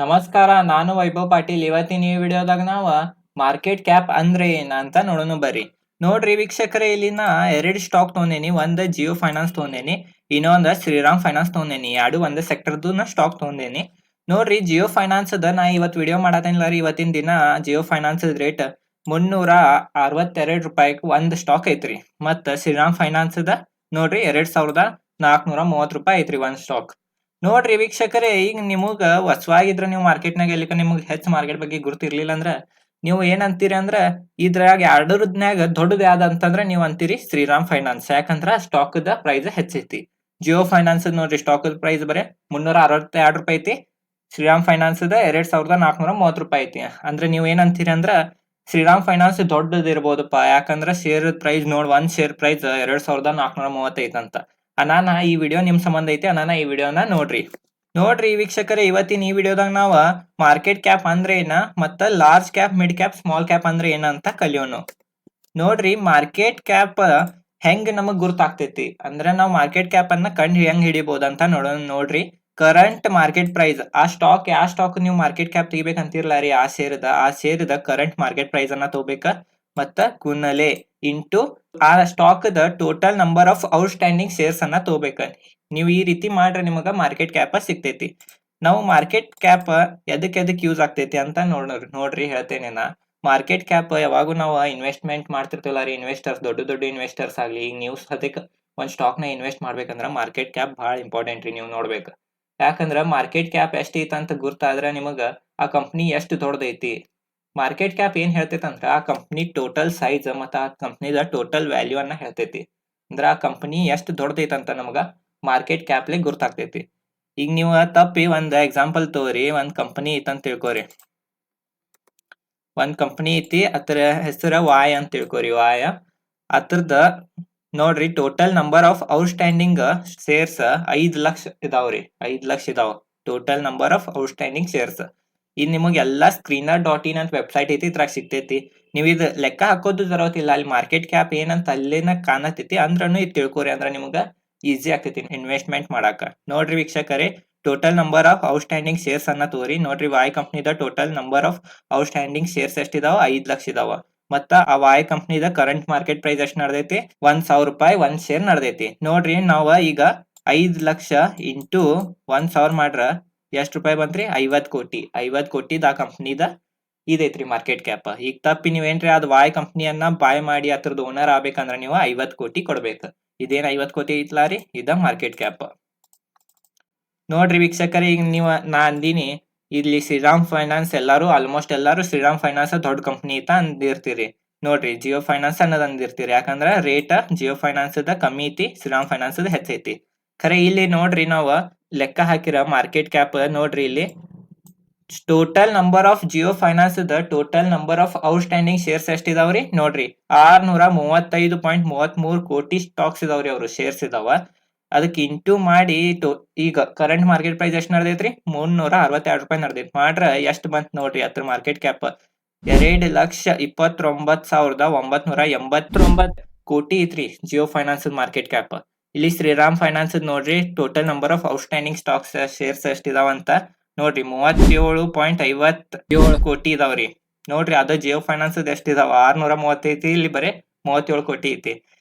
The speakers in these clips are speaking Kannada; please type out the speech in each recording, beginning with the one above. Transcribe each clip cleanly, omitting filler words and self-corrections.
ನಮಸ್ಕಾರ, ನಾನು ವೈಭವ್ ಪಾಟೀಲ್. ಇವತ್ತಿನ ಈ ವಿಡಿಯೋದಾಗ ನಾವು ಮಾರ್ಕೆಟ್ ಕ್ಯಾಪ್ ಅಂದ್ರೆ ಏನ ಅಂತ ನೋಡೋಣ ಬರ್ರಿ. ನೋಡ್ರಿ ವೀಕ್ಷಕರೇ, ಇಲ್ಲಿ ನಾ 2 ಸ್ಟಾಕ್ ತೊಗೊಂಡೇನಿ. ಒಂದ್ ಜಿಯೋ ಫೈನಾನ್ಸ್ ತೊಗೊಂಡೇನಿ, ಇನ್ನೊಂದ್ ಶ್ರೀರಾಮ್ ಫೈನಾನ್ಸ್ ತೊಗೊಂಡೇನಿ. ಎರಡು ಒಂದ್ ಸೆಕ್ಟರ್ದು ನಾ ಸ್ಟಾಕ್ ತೊಗೊಂಡೇನಿ. ನೋಡ್ರಿ, ಜಿಯೋ ಫೈನಾನ್ಸ್ ನಾ ಇವತ್ತು ವಿಡಿಯೋ ಮಾಡತ್ತೇನಿಲ್ಲ. ಇವತ್ತಿನ ದಿನ ಜಿಯೋ ಫೈನಾನ್ಸ್ ರೇಟ್ ₹362 ಒಂದ್ ಸ್ಟಾಕ್ ಐತ್ರಿ. ಮತ್ತ ಶ್ರೀರಾಮ್ ಫೈನಾನ್ಸ್ ನೋಡ್ರಿ ₹2430 ಐತ್ರಿ ಒಂದ್ ಸ್ಟಾಕ್. ನೋಡ್ರಿ ವೀಕ್ಷಕರೇ, ಈಗ ನಿಮಗ ಹೊಸವಾಗಿದ್ರ ನೀವು ಮಾರ್ಕೆಟ್ನಾಗ ಎಲ್ಲಿಕ ನಿಮ್ಗೆ ಹೆಚ್ಚು ಮಾರ್ಕೆಟ್ ಬಗ್ಗೆ ಗುರುತಿರ್ಲಿಲ್ಲ ಅಂದ್ರ ನೀವು ಏನ್ ಅಂತೀರಿ ಅಂದ್ರ ಇದ್ರಾಗ ಎರಡರದ್ನ್ಯಾಗ ದೊಡ್ಡದು ಯಾವ್ದು ಅಂತಂದ್ರ ನೀವು ಅಂತೀರಿ ಶ್ರೀರಾಮ್ ಫೈನಾನ್ಸ್. ಯಾಕಂದ್ರ ಸ್ಟಾಕ್ ದ ಪ್ರೈಸ್ ಹೆಚ್ಚೈತಿ. ಜಿಯೋ ಫೈನಾನ್ಸ್ ನೋಡ್ರಿ, ಸ್ಟಾಕ್ ಪ್ರೈಸ್ ಬರೇ ₹362 ಐತಿ. ಶ್ರೀರಾಮ್ ಫೈನಾನ್ಸ್ ₹2430 ಐತಿ. ಅಂದ್ರೆ ನೀವ್ ಏನ್ ಅಂತೀರಿ ಅಂದ್ರ ಶ್ರೀರಾಮ್ ಫೈನಾನ್ಸ್ ದೊಡ್ಡದು ಇರ್ಬೋದಪ್ಪ, ಯಾಕಂದ್ರ ಶೇರ್ ಪ್ರೈಸ್ ನೋಡ್, ಒಂದ್ ಶೇರ್ ಪ್ರೈಸ್ ₹2430 ಅಂತ. ಅನಾನ ಈ ವಿಡಿಯೋ ನಿಮ್ ಸಂಬಂಧ ಐತಿ. ಅನಾನ ಈ ವಿಡಿಯೋನ ನೋಡ್ರಿ ವೀಕ್ಷಕರೇ, ಇವತ್ತಿನ ಈ ವಿಡಿಯೋದಾಗ ನಾವ ಮಾರ್ಕೆಟ್ ಕ್ಯಾಪ್ ಅಂದ್ರೆ ಏನ, ಮತ್ತ large cap, mid cap, small cap ಅಂದ್ರೆ ಏನ ಅಂತ ಕಲಿಯೋಣ. ನೋಡ್ರಿ, ಮಾರ್ಕೆಟ್ ಕ್ಯಾಪ್ ಹೆಂಗ್ ನಮಗ್ ಗುರ್ತಾಗ್ತೈತಿ ಅಂದ್ರೆ ನಾವ್ ಮಾರ್ಕೆಟ್ ಕ್ಯಾಪ್ ಅನ್ನ ಹೆಂಗ್ ಹಿಡಿಬಹುದು ಅಂತ ನೋಡೋಣ. ನೋಡ್ರಿ, ಕರೆಂಟ್ ಮಾರ್ಕೆಟ್ ಪ್ರೈಸ್, ಆ ಸ್ಟಾಕ್ ಯಾವ ಸ್ಟಾಕ್ ನೀವು ಮಾರ್ಕೆಟ್ ಕ್ಯಾಪ್ ತೆಗಿಬೇಕಂತಿರ್ಲ ರೀ, ಆ ಶೇರ್ದ ಕರೆಂಟ್ ಮಾರ್ಕೆಟ್ ಪ್ರೈಸ್ ಅನ್ನ ತಗೋಬೇಕ. ಮತ್ತ ಗುನ್ನಲೆ ಇಂಟು ಆ stock the total number of outstanding shares ಅನ್ನ ತಗೋಬೇಕ. ನೀವು ಈ ರೀತಿ ಮಾಡ್ರೆ ನಿಮಗ ಮಾರ್ಕೆಟ್ ಕ್ಯಾಪ್ ಸಿಗ್ತೈತಿ. ನಾವು ಮಾರ್ಕೆಟ್ ಕ್ಯಾಪ್ ಎದಕ್ ಯೂಸ್ ಆಗ್ತೈತಿ ಅಂತ ನೋಡ್ರಿ ಹೇಳ್ತೇನೆ ನಾ. ಮಾರ್ಕೆಟ್ ಕ್ಯಾಪ್ ಯಾವಾಗೂ ನಾವು ಇನ್ವೆಸ್ಟ್ಮೆಂಟ್ ಮಾಡ್ತಿರ್ತೀವಲ್ಲ ರೀ, ಇನ್ವೆಸ್ಟರ್ಸ್, ದೊಡ್ಡ ಇನ್ವೆಸ್ಟರ್ಸ್ ಆಗ್ಲಿ, ಈಗ ನೀವು ಸದ್ಯಕ್ಕೆ ಒಂದ್ ಸ್ಟಾಕ್ ನ ಇನ್ವೆಸ್ಟ್ ಮಾಡ್ಬೇಕಂದ್ರ ಮಾರ್ಕೆಟ್ ಕ್ಯಾಪ್ ಬಹಳ ಇಂಪಾರ್ಟೆಂಟ್ ರೀ, ನೀವು ನೋಡ್ಬೇಕು. ಯಾಕಂದ್ರ ಮಾರ್ಕೆಟ್ ಕ್ಯಾಪ್ ಎಷ್ಟೈತಿ ಅಂತ ಗುರ್ತಾದ್ರ ನಿಮಗ ಆ ಕಂಪ್ನಿ ಎಷ್ಟು ದೊಡ್ಡದೈತಿ. ಮಾರ್ಕೆಟ್ ಕ್ಯಾಪ್ ಏನ್ ಹೇಳ್ತೈತಿ ಅಂದ್ರ ಆ ಕಂಪ್ನಿ ಟೋಟಲ್ ಸೈಜ್ ಮತ್ತ ಆ ಕಂಪ್ನಿದ ಟೋಟಲ್ ವ್ಯಾಲ್ಯೂ ಅನ್ನ ಹೇಳ್ತೈತಿ. ಅಂದ್ರ ಆ ಕಂಪ್ನಿ ಎಷ್ಟು ದೊಡ್ಡದೈತಿ ಅಂತ ನಮಗ ಮಾರ್ಕೆಟ್ ಕ್ಯಾಪ್ಲೆ ಗುರ್ತಾಗ್ತೈತಿ. ಈಗ ನೀವು ತಪ್ಪಿ ಒಂದ್ ಎಕ್ಸಾಂಪಲ್ ತಗೋರಿ, ಒಂದ್ ಕಂಪನಿ ಐತಿ ಅಂತ ತಿಳ್ಕೊರಿ. ಒಂದ್ ಕಂಪನಿ ಐತಿ, ಅದ್ರ ಹೆಸರ ವಾಯ್ ಅಂತ ತಿಳ್ಕೊರಿ. ವಾಯ್ ಅದ್ರದ ನೋಡ್ರಿ, total number of outstanding shares 5 lakh ಇದಾವ್ರಿ. 5 ಲಕ್ಷ ಇದಾವ total number of outstanding shares. ಇದ್ ನಿಮಗ್ ಎಲ್ಲಾ screener.in ಅಂತ ವೆಬ್ಸೈಟ್ ಐತಿ, ಇದ್ರಾಗ ಸಿಗ್ತೈತಿ. ನೀವ್ ಇದ್ ಲೆಕ್ಕ ಹಾಕೋದು ಜರವತ್ತಿಲ್ಲ, ಅಲ್ಲಿ ಮಾರ್ಕೆಟ್ ಕ್ಯಾಪ್ ಏನಂತ ಅಲ್ಲೇನ ಕಾಣತೈತಿ ಅಂದ್ರನು ಇದ್ ತಿಳ್ಕೊರಿ. ಅಂದ್ರ ನಿಮಗ ಈಸಿ ಆಗ್ತೈತಿ ಇನ್ವೆಸ್ಟ್ಮೆಂಟ್ ಮಾಡಾಕ. ನೋಡ್ರಿ ವೀಕ್ಷಕರೇ, total number of outstanding shares ಅನ್ನ ತೋರಿ. ನೋಡ್ರಿ, ವಾಯ್ ಕಂಪ್ನಿದ total number of outstanding shares ಎಷ್ಟಿದಾವ? 5 ಲಕ್ಷ ಇದಾವ. ಮತ್ತ ಆ ವಾಯ್ ಕಂಪ್ನಿದ ಕರೆಂಟ್ ಮಾರ್ಕೆಟ್ ಪ್ರೈಸ್ ಎಷ್ಟ್ ನಡೆದೈತಿ? ₹1,000 ಒಂದ್ ಶೇರ್ ನಡೆದೈತಿ. ನೋಡ್ರಿ, ನಾವ ಈಗ 5 ಲಕ್ಷ ಇಂಟು 1,000 ಮಾಡ್ರ ಎಷ್ಟ್ ರೂಪಾಯಿ ಬಂತ್ರಿ? 50 ಕೋಟಿ. 50 ಕೋಟಿದ ಆ ಕಂಪ್ನಿದ ಇದೈತ್ರಿ ಮಾರ್ಕೆಟ್ ಕ್ಯಾಪ್. ಈಗ ತಪ್ಪಿ ನೀವೇನ್ರಿ ಅದ್ ವಾಯ್ ಕಂಪ್ನಿಯನ್ನ ಬಾಯ್ ಮಾಡಿ ಅದ್ರದ್ ಓನರ್ ಆಗ್ಬೇಕಂದ್ರ ನೀವು 50 ಕೋಟಿ ಕೊಡ್ಬೇಕು. ಇದೇನ್ 50 ಕೋಟಿ ಐತ್ಲಾ ರೀ, ಇದ ಮಾರ್ಕೆಟ್ ಕ್ಯಾಪ್. ನೋಡ್ರಿ ವೀಕ್ಷಕರೇ, ಈಗ ನಾ ಅಂದಿನಿ ಇಲ್ಲಿ ಶ್ರೀರಾಮ್ ಫೈನಾನ್ಸ್ ಆಲ್ಮೋಸ್ಟ್ ಎಲ್ಲಾರು ಶ್ರೀರಾಮ್ ಫೈನಾನ್ಸ್ ದೊಡ್ಡ ಕಂಪ್ನಿ ಐತ ಅಂದಿರ್ತೀರಿ. ನೋಡ್ರಿ, ಜಿಯೋ ಫೈನಾನ್ಸ್ ಅನ್ನೋದ್ ಅಂದಿರ್ತೀರಿ. ಯಾಕಂದ್ರ ರೇಟ್ ಜಿಯೋ ಫೈನಾನ್ಸ್ ಕಮ್ಮಿ ಐತಿ, ಶ್ರೀರಾಮ್ ಫೈನಾನ್ಸ್ ಹೆಚ್ಚೈತಿ. ಖರೆ ಇಲ್ಲಿ ನೋಡ್ರಿ, ನಾವ್ ಲೆಕ್ಕ ಹಾಕಿರ ಮಾರ್ಕೆಟ್ ಕ್ಯಾಪ್ ನೋಡ್ರಿ, ಇಲ್ಲಿ total number of Jio finance total number of outstanding shares ಎಷ್ಟ್ ಇದಾವ್ರಿ? ನೋಡ್ರಿ, 635.33 ಕೋಟಿ ಸ್ಟಾಕ್ಸ್ ಇದಾವ್ರಿ, ಅವ್ರು ಶೇರ್ಸ್ ಇದಾವ. ಅದಕ್ಕೆ ಇಂಟು ಮಾಡಿ ಈಗ ಕರೆಂಟ್ ಮಾರ್ಕೆಟ್ ಪ್ರೈಸ್ ಎಷ್ಟ್ ನಡೆದೈತ್ರಿ? ₹362 ನಡೆದೈತಿ. ಮಾಡ್ರ ಎಷ್ಟ್ ಬಂತ್ ನೋಡ್ರಿ ಅದ್ರ ಮಾರ್ಕೆಟ್ ಕ್ಯಾಪ್? 2,29,989 ಕೋಟಿ ಐತ್ರಿ ಜಿಯೋ ಫೈನಾನ್ಸ್ ಮಾರ್ಕೆಟ್ ಕ್ಯಾಪ್. ಇಲ್ಲಿ ಶ್ರೀರಾಮ್ ಫೈನಾನ್ಸ್ ನೋಡ್ರಿ, total number of out standing stocks shares ಎಷ್ಟ್ ಇದಾವಂತ ನೋಡ್ರಿ, 37.57 ಕೋಟಿ ಇದಾವ್ರಿ. ನೋಡ್ರಿ, ಅದ ಜಿಯೋ ಫೈನಾನ್ಸ್ ಎಷ್ಟ್ ಇದಾವ? 635 ಇಲ್ಲಿ ಬರೇ 37 ಕೋಟಿ ಐತಿ.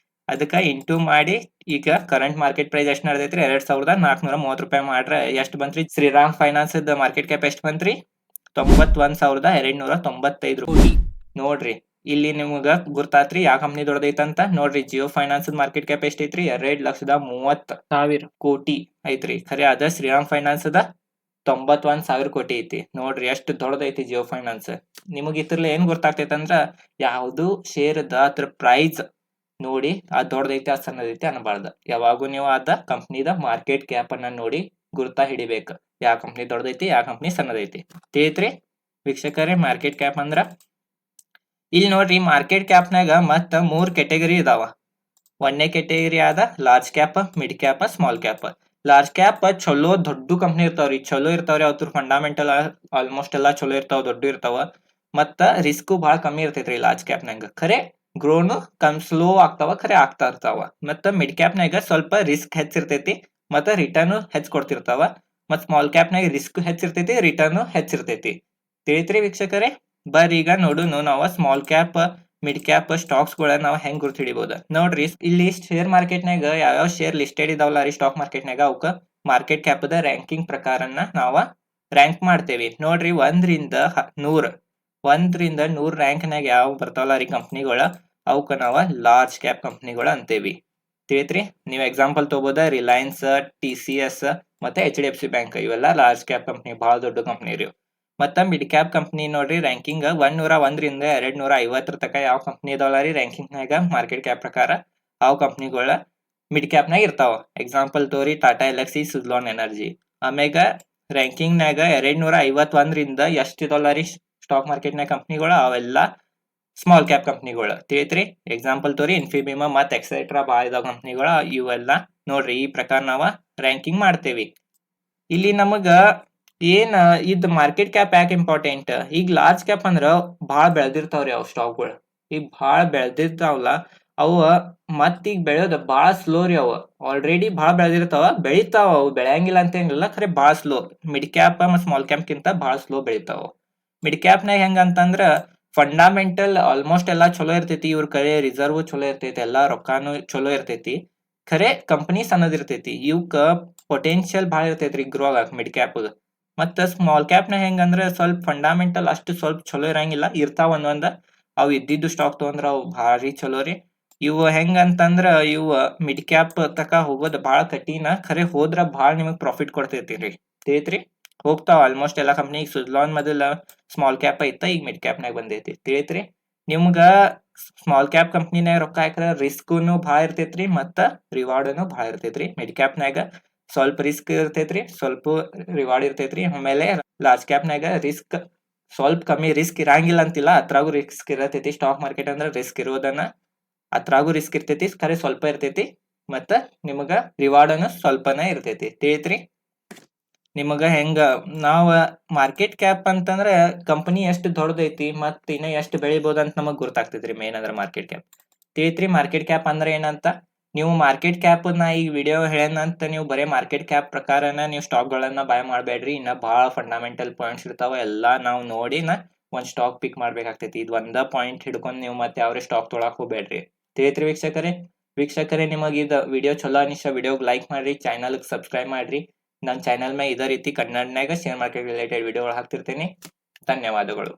ಅದಕ್ಕ ಇಂಟು ಮಾಡಿ ಈಗ ಕರೆಂಟ್ ಮಾರ್ಕೆಟ್ ಪ್ರೈಸ್ ಎಷ್ಟ್ ನಡೆದೈತ್ರಿ? ₹2,430 ಮಾಡ್ರ ಎಷ್ಟ್ ಬಂತ್ರಿ? ಶ್ರೀರಾಮ್ ಫೈನಾನ್ಸ್ ಮಾರ್ಕೆಟ್ ಕ್ಯಾಪ್ ಎಷ್ಟ್ ಬಂತ್ರಿ? 91,295 ಕೋಟಿ. ನೋಡ್ರಿ, ಇಲ್ಲಿ ನಿಮಗ ಗುರ್ತಾತ್ರಿ ಯಾವ ಕಂಪ್ನಿ ದೊಡ್ಡದೈತಂತ. ನೋಡ್ರಿ, ಜಿಯೋ ಫೈನಾನ್ಸ್ ಮಾರ್ಕೆಟ್ ಕ್ಯಾಪ್ ಎಷ್ಟ್ ಐತ್ರಿ? 2,30,000 ಕೋಟಿ ಐತ್ರಿ. ಖರೆ ಅದ ಶ್ರೀರಾಮ್ ಫೈನಾನ್ಸ್ 91,000 ಕೋಟಿ ಐತಿ. ನೋಡ್ರಿ ಎಷ್ಟ್ ದೊಡ್ಡದೈತಿ ಜಿಯೋ ಫೈನಾನ್ಸ್. ನಿಮಗ್ ಇದ್ರಲ್ಲ ಏನ್ ಗೊತ್ತಾಗ್ತೈತಿ ಅಂದ್ರ, ಯಾವ್ದು ಶೇರ್ದ ಅದ್ರ ಪ್ರೈಸ್ ನೋಡಿ ಅದ್ ದೊಡ್ಡದೈತಿ ಅದ್ ಸಣ್ಣದೈತಿ ಅನ್ಬಾರ್ದ. ಯಾವಾಗೂ ನೀವು ಅದ ಕಂಪ್ನಿದ ಮಾರ್ಕೆಟ್ ಕ್ಯಾಪ್ ಅನ್ನ ನೋಡಿ ಗುರ್ತಾ ಹಿಡಿಬೇಕ. ಯಾವ ಕಂಪ್ನಿ ದೊಡ್ಡದೈತಿ, ಯಾವ ಕಂಪ್ನಿ ಸಣ್ಣದೈತಿ. ತಿಳಿತ್ರಿ ವೀಕ್ಷಕರೇ? ಮಾರ್ಕೆಟ್ ಕ್ಯಾಪ್ ಅಂದ್ರ ಇಲ್ಲಿ ನೋಡ್ರಿ, ಮಾರ್ಕೆಟ್ ಕ್ಯಾಪ್ನಾಗ ಮತ್ತ 3 ಕ್ಯಾಟಗರಿ ಇದಾವ. ಒಂದನೇ ಕ್ಯಾಟಗರಿ ಆದ large cap, mid cap, small cap. Large cap ಚಲೋ ದೊಡ್ಡ ಕಂಪ್ನಿ ಇರ್ತಾವ್ರಿ, ಚಲೋ ಇರ್ತಾವ್ರಿ. ಅವ್ರ ಫಂಡಮೆಂಟಲ್ ಆಲ್ಮೋಸ್ಟ್ ಎಲ್ಲಾ ಚಲೋ ಇರ್ತಾವ, ದೊಡ್ಡ ಇರ್ತಾವ. ಮತ್ತ ರಿಸ್ಕ್ ಬಹಳ ಕಮ್ಮಿ ಇರ್ತೈತ್ರಿ ಲಾರ್ಜ್ ಕ್ಯಾಪ್ನಾಗ. ಖರೆ ಗ್ರೋನು ಸ್ಲೋ ಆಗ್ತಾವ, ಖರೆ ಆಗ್ತಾ ಇರ್ತಾವ. ಮತ್ತ ಮಿಡ್ ಕ್ಯಾಪ್ನಾಗ ಸ್ವಲ್ಪ ರಿಸ್ಕ್ ಹೆಚ್ಚಿರ್ತೈತಿ, ಮತ್ತ ರಿಟರ್ನ್ ಹೆಚ್ಚ್ ಕೊಡ್ತಿರ್ತಾವ. ಮತ್ ಸ್ಮಾಲ್ ಕ್ಯಾಪ್ನಾಗ ರಿಸ್ಕ್ ಹೆಚ್ಚಿರ್ತೈತಿ, ರಿಟರ್ನ್ ಹೆಚ್ಚಿರ್ತೈತಿ. ತಿಳಿತ್ರಿ ವೀಕ್ಷಕರೇ? ಬರ್ರಿ ಈಗ ನೋಡುನು ನಾವು small cap, mid cap stocks ಗಳ ನಾವು ಹೆಂಗ್ ಗುರ್ತು ಹಿಡಿಬಹುದು. ನೋಡ್ರಿ, ಇಲ್ಲಿ ಶೇರ್ ಮಾರ್ಕೆಟ್ನಾಗ ಯಾವ ಶೇರ್ ಲಿಸ್ಟೆಡ್ ಇದಾವಲ್ಲ ರೀ ಸ್ಟಾಕ್ ಮಾರ್ಕೆಟ್ನಾಗ, ಅವಕ್ಕ ಮಾರ್ಕೆಟ್ ಕ್ಯಾಪ್ ದ ರ್ಯಾಂಕಿಂಗ್ ಪ್ರಕಾರನ ನಾವ ರ್ಯಾಂಕ್ ಮಾಡ್ತೇವಿ. ನೋಡ್ರಿ, 1ರಿಂದ 100 ರ್ಯಾಂಕ್ನಾಗ ಯಾವ ಬರ್ತಾವಲ್ಲ ರೀ ಕಂಪ್ನಿಗಳ, ಅವಕ್ಕ ನಾವ ಲಾರ್ಜ್ ಕ್ಯಾಪ್ ಕಂಪ್ನಿಗಳ ಅಂತೇವಿ. ತಿಳಿತ್ರಿ? ನೀವ್ ಎಕ್ಸಾಂಪಲ್ ತಗೋಬೋದ, ರಿಲಯನ್ಸ್, TCS ಮತ್ತೆ HDFC ಬ್ಯಾಂಕ್, ಇವೆಲ್ಲ ಲಾರ್ಜ್ ಕ್ಯಾಪ್ ಕಂಪ್ನಿ, ಬಹಳ ದೊಡ್ಡ ಕಂಪ್ನಿ ರೀ. ಮತ್ತ ಮಿಡ್ ಕ್ಯಾಪ್ ಕಂಪ್ನಿ ನೋಡ್ರಿ, ರ್ಯಾಂಕಿಂಗ್ 101ರಿಂದ 250 ತಕ ಯಾವ ಕಂಪ್ನಿ ಇದಾವಲ್ಲ ರೀ ರ್ಯಾಂಕಿಂಗ್ನಾಗ ಮಾರ್ಕೆಟ್ ಕ್ಯಾಪ್ ಪ್ರಕಾರ, ಅವ್ ಕಂಪ್ನಿಗಳ ಮಿಡ್ ಕ್ಯಾಪ್ನಾಗ ಇರ್ತಾವ. ಎಕ್ಸಾಂಪಲ್ ತೋರಿ, ಟಾಟಾ ಎಲ್ಎಕ್ಸಿ, ಸುಜ್ಲಾನ್ ಎನರ್ಜಿ. ಆಮ್ಯಾಗ ರ್ಯಾಂಕಿಂಗ್ನಾಗ 251ರಿಂದ ಎಷ್ಟು ಇದಾವಲ್ಲ ರೀ ಸ್ಟಾಕ್ ಮಾರ್ಕೆಟ್ನಾಗ ಕಂಪ್ನಿಗಳು, ಅವೆಲ್ಲ ಸ್ಮಾಲ್ ಕ್ಯಾಪ್ ಕಂಪ್ನಿಗಳು. ತಿಳಿತ್ರಿ? ಎಕ್ಸಾಂಪಲ್ ತೋರಿ, ಇನ್ಫಿಬಿಮ್ ಮತ್ ಎಕ್ಸೆಟ್ರಾ ಭಾಳ ಇದಾವ ಕಂಪ್ನಿಗಳು. ಇವೆಲ್ಲ ನೋಡ್ರಿ ಈ ಪ್ರಕಾರ ನಾವ ರ್ಯಾಂಕಿಂಗ್ ಮಾಡ್ತೇವಿ. ಇಲ್ಲಿ ನಮಗ ಏನ್ ಇದ್ ಮಾರ್ಕೆಟ್ ಕ್ಯಾಪ್ ಯಾಕೆ ಇಂಪಾರ್ಟೆಂಟ್? ಈಗ ಲಾರ್ಜ್ ಕ್ಯಾಪ್ ಅಂದ್ರ ಭಾಳ ಬೆಳೆದಿರ್ತಾವ್ರಿ ಅವ್ ಸ್ಟಾಕ್ಗಳು. ಈಗ ಭಾಳ ಬೆಳೆದಿರ್ತಾವಲ್ಲ ಅವ ಮತ್ ಈಗ ಬೆಳೆಯೋದು ಭಾಳ ಸ್ಲೋ ರೀ. ಅವ ಆಲ್ರೆಡಿ ಭಾಳ ಬೆಳೆದಿರ್ತಾವ, ಬೆಳಿತಾವ, ಅವು ಬೆಳೆಯಂಗಿಲ್ಲ ಅಂತ ಏನಿಲ್ಲ, ಖರೆ ಭಾಳ ಸ್ಲೋ. ಮಿಡ್ ಕ್ಯಾಪ್ ಮತ್ತು ಸ್ಮಾಲ್ ಕ್ಯಾಪ್ ಕಿಂತ ಭಾಳ ಸ್ಲೋ ಬೆಳಿತಾವ. ಮಿಡ್ ಕ್ಯಾಪ್ನಾಗ ಹೆಂಗಂತಂದ್ರ ಫಂಡಮೆಂಟಲ್ ಆಲ್ಮೋಸ್ಟ್ ಎಲ್ಲಾ ಚಲೋ ಇರ್ತೈತಿ, ಇವ್ರ ಕಡೆ ರಿಸರ್ವ್ ಚಲೋ ಇರ್ತೈತಿ, ಎಲ್ಲಾ ರೊಕ್ಕಾನು ಚಲೋ ಇರ್ತೈತಿ, ಖರೆ ಕಂಪನಿ ಸಣ್ಣದ್ ಇರ್ತೈತಿ. ಇವಕ್ಕ ಪೊಟೆನ್ಶಿಯಲ್ ಭಾಳ ಇರ್ತೈತ್ರಿ ಗ್ರೋ ಆಗಾಕ ಮಿಡ್ ಕ್ಯಾಪ್. ಮತ್ತ ಸ್ಮಾಲ್ ಕ್ಯಾಪ್ನಾಗ ಹೆಂಗಂದ್ರ ಸ್ವಲ್ಪ ಫಂಡಮೆಂಟಲ್ ಅಷ್ಟು ಸ್ವಲ್ಪ ಚಲೋ ಇರಂಗಿಲ್ಲ, ಇರ್ತಾವ ಒಂದೊಂದ. ಅವು ಇದ್ದಿದ್ದು ಸ್ಟಾಕ್ ತಗೊಂಡ್ರ ಅವು ಭಾರಿ ಚಲೋ ರೀ. ಇವು ಹೆಂಗಂತಂದ್ರ ಇವು ಮಿಡ್ ಕ್ಯಾಪ್ ತಕ ಹೋಗೋದ್ ಭಾಳ ಕಠಿಣ, ಖರೆ ಹೋದ್ರ ಭಾಳ ನಿಮಗ್ ಪ್ರಾಫಿಟ್ ಕೊಡ್ತೈತಿ ರೀ. ತಿಳಿತ್ರಿ? ಹೋಗ್ತಾವ ಆಲ್ಮೋಸ್ಟ್ ಎಲ್ಲಾ ಕಂಪ್ನಿ. ಈಗ ಸುಜ್ಲಾನ್ ಮೊದಲ ಸ್ಮಾಲ್ ಕ್ಯಾಪ್ ಐತ, ಈಗ ಮಿಡ್ ಕ್ಯಾಪ್ನಾಗ ಬಂದೈತಿ. ತಿಳಿತ್ರಿ? ನಿಮ್ಗ ಸ್ಮಾಲ್ ಕ್ಯಾಪ್ ಕಂಪ್ನಿನಾಗ ರೊಕ್ಕ ಹಾಕ್ರ ರಿಸ್ಕ್ನು ಭಾಳ ಇರ್ತೈತ್ರಿ, ಮತ್ತ ರಿವಾರ್ಡ್ನು ಭಾಳ ಇರ್ತೈತ್ರಿ. ಮಿಡ್ ಕ್ಯಾಪ್ನಾಗ ಸ್ವಲ್ಪ ರಿಸ್ಕ್ ಇರ್ತೈತ್ರಿ, ಸ್ವಲ್ಪ ರಿವಾರ್ಡ್ ಇರ್ತೈತ್ರಿ. ಆಮೇಲೆ ಲಾರ್ಜ್ ಕ್ಯಾಪ್ನಾಗ ರಿಸ್ಕ್ ಸ್ವಲ್ಪ ಕಮ್ಮಿ, ರಿಸ್ಕ್ ಇರಂಗಿಲ್ಲ ಅಂತಿಲ್ಲ, ಅದ್ರಾಗೂ ರಿಸ್ಕ್ ಇರತೈತಿ. ಸ್ಟಾಕ್ ಮಾರ್ಕೆಟ್ ಅಂದ್ರ ರಿಸ್ಕ್ ಇರೋದನ್ನ, ಅದ್ರಾಗೂ ರಿಸ್ಕ್ ಇರ್ತೈತಿ, ಖರೆ ಸ್ವಲ್ಪ ಇರ್ತೈತಿ. ಮತ್ತ ನಿಮಗ ರಿವಾರ್ಡ್ನು ಸ್ವಲ್ಪನೇ ಇರ್ತೈತಿ. ತಿಳಿತ್ರಿ? ನಿಮಗ ಹೆಂಗ ನಾವ್ ಮಾರ್ಕೆಟ್ ಕ್ಯಾಪ್ ಅಂತಂದ್ರ ಕಂಪನಿ ಎಷ್ಟು ದೊಡ್ಡದೈತಿ ಮತ್ ಇನ್ನ ಎಷ್ಟು ಬೆಳಿಬಹುದು ಅಂತ ನಮಗ್ ಗೊತ್ತಾಗ್ತೈತ್ರಿ. ಮೇನ್ ಅಂದ್ರ ಮಾರ್ಕೆಟ್ ಕ್ಯಾಪ್. ತಿಳಿತ್ರಿ? ಮಾರ್ಕೆಟ್ ಕ್ಯಾಪ್ ಅಂದ್ರ ಏನಂತ? ನೀವು ಮಾರ್ಕೆಟ್ ಕ್ಯಾಪ್ ನಾ ಈ ವಿಡಿಯೋ ಹೇಳೇನಂತ ನೀವು ಬರೇ ಮಾರ್ಕೆಟ್ ಕ್ಯಾಪ್ ಪ್ರಕಾರನ ನೀವು ಸ್ಟಾಕ್ ಗಳನ್ನ ಬೈ ಮಾಡ್ಬೇಡ್ರಿ. ಇನ್ನ ಬಹಳ ಫಂಡಮೆಂಟಲ್ ಪಾಯಿಂಟ್ಸ್ ಇರ್ತಾವ, ಎಲ್ಲಾ ನಾವು ನೋಡಿನ ಒಂದ್ ಸ್ಟಾಕ್ ಪಿಕ್ ಮಾಡ್ಬೇಕಾಗ್ತೈತಿ. ಇದ್ ಒಂದ ಪಾಯಿಂಟ್ ಹಿಡ್ಕೊಂಡ್ ನೀವು ಮತ್ತೆ ಯಾವ್ರೆ ಸ್ಟಾಕ್ ತೊಗೊಳಕ್ ಹೋಗ್ಬೇಡ್ರಿ. ತಿಳಿತ್ರಿ ವೀಕ್ಷಕರೇ? ನಿಮಗ್ ಇದ್ ವಿಡಿಯೋ ಚಲೋ ಅನಿಸ್ತ ವಿಡಿಯೋಗ್ ಲೈಕ್ ಮಾಡ್ರಿ, ಚಾನಲ್ ಸಬ್ಸ್ಕ್ರೈಬ್ ಮಾಡ್ರಿ. ನನ್ನ ಚಾನಲ್ ಮೇಲೆ ಇದೇ ರೀತಿ ಕನ್ನಡನಾಗ ಶೇರ್ ಮಾರ್ಕೆಟ್ ರಿಲೇಟೆಡ್ ವಿಡಿಯೋಗಳು ಹಾಕ್ತಿರ್ತೀನಿ. ಧನ್ಯವಾದಗಳು.